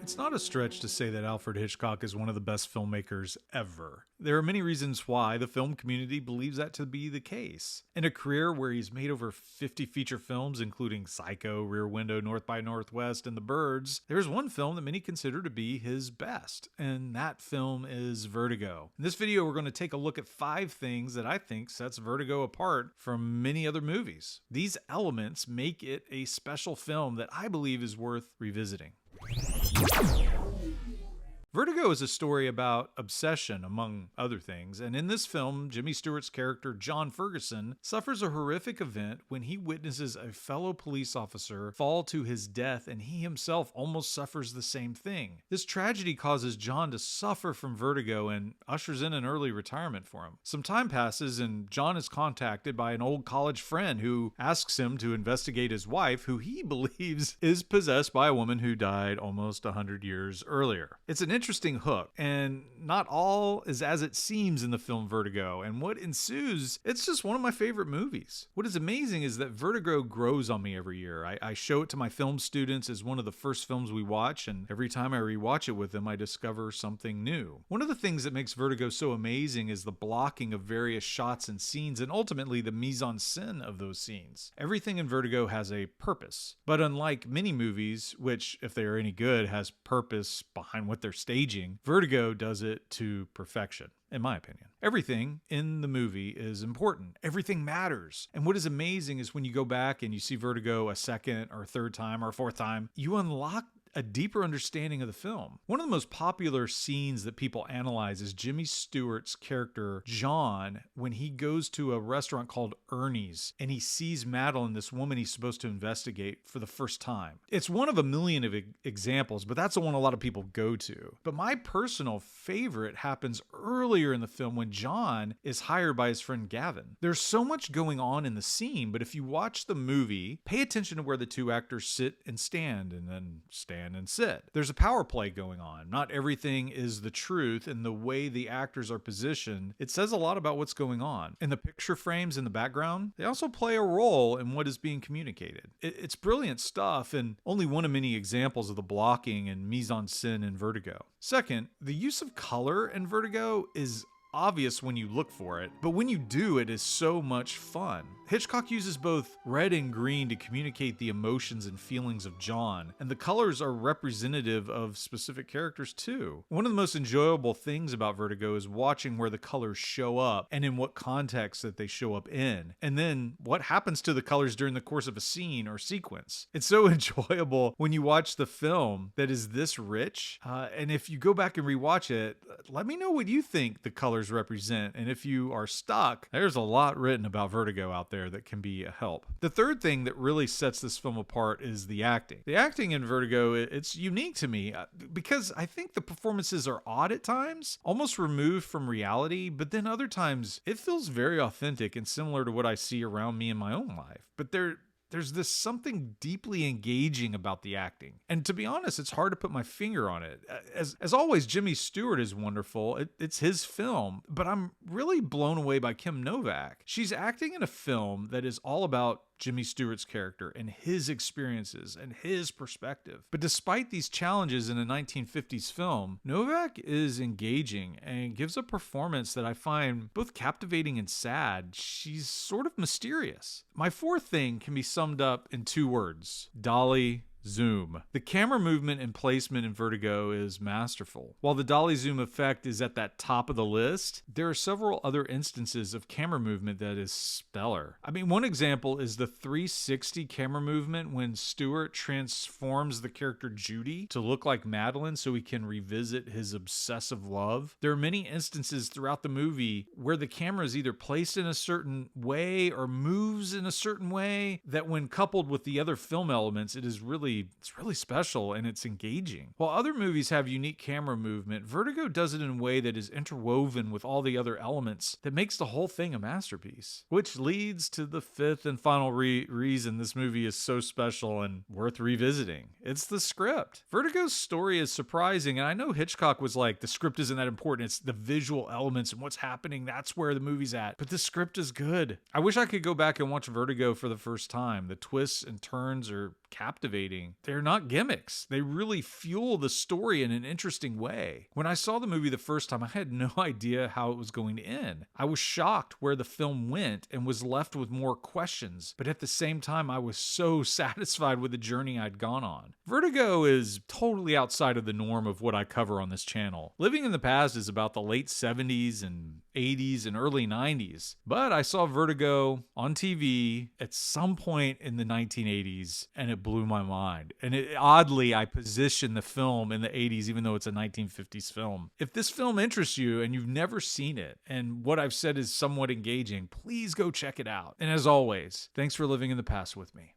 It's not a stretch to say that Alfred Hitchcock is one of the best filmmakers ever. There are many reasons why the film community believes that to be the case. In a career where he's made over 50 feature films, including Psycho, Rear Window, North by Northwest, and The Birds, there's one film that many consider to be his best, and that film is Vertigo. In this video, we're going to take a look at 5 things that I think sets Vertigo apart from many other movies. These elements make it a special film that I believe is worth revisiting. Vertigo is a story about obsession, among other things, and in this film, Jimmy Stewart's character, John Ferguson, suffers a horrific event when he witnesses a fellow police officer fall to his death, and he himself almost suffers the same thing. This tragedy causes John to suffer from vertigo and ushers in an early retirement for him. Some time passes, and John is contacted by an old college friend who asks him to investigate his wife, who he believes is possessed by a woman who died almost 100 years earlier. It's an interesting hook, and not all is as it seems in the film Vertigo, and what ensues, it's just one of my favorite movies. What is amazing is that Vertigo grows on me every year. I show it to my film students as one of the first films we watch, and every time I rewatch it with them, I discover something new. One of the things that makes Vertigo so amazing is the blocking of various shots and scenes, and ultimately the mise-en-scene of those scenes. Everything in Vertigo has a purpose, but unlike many movies, which, if they are any good, has purpose behind what they're staging, Vertigo does it to perfection, in my opinion. Everything in the movie is important. Everything matters. And what is amazing is when you go back and you see Vertigo a second or third time or fourth time, you unlock a deeper understanding of the film. One of the most popular scenes that people analyze is Jimmy Stewart's character, John, when he goes to a restaurant called Ernie's and he sees Madeline, this woman he's supposed to investigate, for the first time. It's one of a million of examples, but that's the one a lot of people go to. But my personal favorite happens earlier in the film when John is hired by his friend Gavin. There's so much going on in the scene, but if you watch the movie, pay attention to where the two actors sit and stand and then stand and sit. There's a power play going on. Not everything is the truth, and the way the actors are positioned, it says a lot about what's going on. And the picture frames in the background, they also play a role in what is being communicated. It's brilliant stuff, and only one of many examples of the blocking and mise-en-scene in Vertigo. Second, the use of color in Vertigo is obvious when you look for it, but when you do, it is so much fun. Hitchcock uses both red and green to communicate the emotions and feelings of John, and the colors are representative of specific characters too. One of the most enjoyable things about Vertigo is watching where the colors show up and in what context that they show up in, and then what happens to the colors during the course of a scene or sequence. It's so enjoyable when you watch the film that is this rich, and if you go back and rewatch it, let me know what you think the colors represent, and if you are stuck, there's a lot written about Vertigo out there that can be a help. The third thing that really sets this film apart is the acting. The acting in Vertigo, it's unique to me because I think the performances are odd at times, almost removed from reality, but then other times it feels very authentic and similar to what I see around me in my own life. But there's this something deeply engaging about the acting. And to be honest, it's hard to put my finger on it. As always, Jimmy Stewart is wonderful. It's his film, but I'm really blown away by Kim Novak. She's acting in a film that is all about Jimmy Stewart's character and his experiences and his perspective. But despite these challenges in a 1950s film, Novak is engaging and gives a performance that I find both captivating and sad. She's sort of mysterious. My fourth thing can be summed up in 2 words: dolly zoom. The camera movement and placement in Vertigo is masterful. While the dolly zoom effect is at that top of the list, there are several other instances of camera movement that is stellar. I mean, one example is the 360 camera movement when Stewart transforms the character Judy to look like Madeline so he can revisit his obsessive love. There are many instances throughout the movie where the camera is either placed in a certain way or moves in a certain way that when coupled with the other film elements, it's really special and it's engaging. While other movies have unique camera movement, Vertigo does it in a way that is interwoven with all the other elements that makes the whole thing a masterpiece. Which leads to the fifth and final reason this movie is so special and worth revisiting. It's the script. Vertigo's story is surprising, and I know Hitchcock was like, the script isn't that important, it's the visual elements and what's happening, that's where the movie's at. But the script is good. I wish I could go back and watch Vertigo for the first time. The twists and turns are captivating. They're not gimmicks. They really fuel the story in an interesting way. When I saw the movie the first time, I had no idea how it was going to end. I was shocked where the film went and was left with more questions, but at the same time, I was so satisfied with the journey I'd gone on. Vertigo is totally outside of the norm of what I cover on this channel. Living in the Past is about the late 70s and 80s and early 90s, but I saw Vertigo on TV at some point in the 1980s and it blew my mind. And oddly, I positioned the film in the 80s even though it's a 1950s film. If this film interests you and you've never seen it and what I've said is somewhat engaging, please go check it out. And as always, thanks for living in the past with me.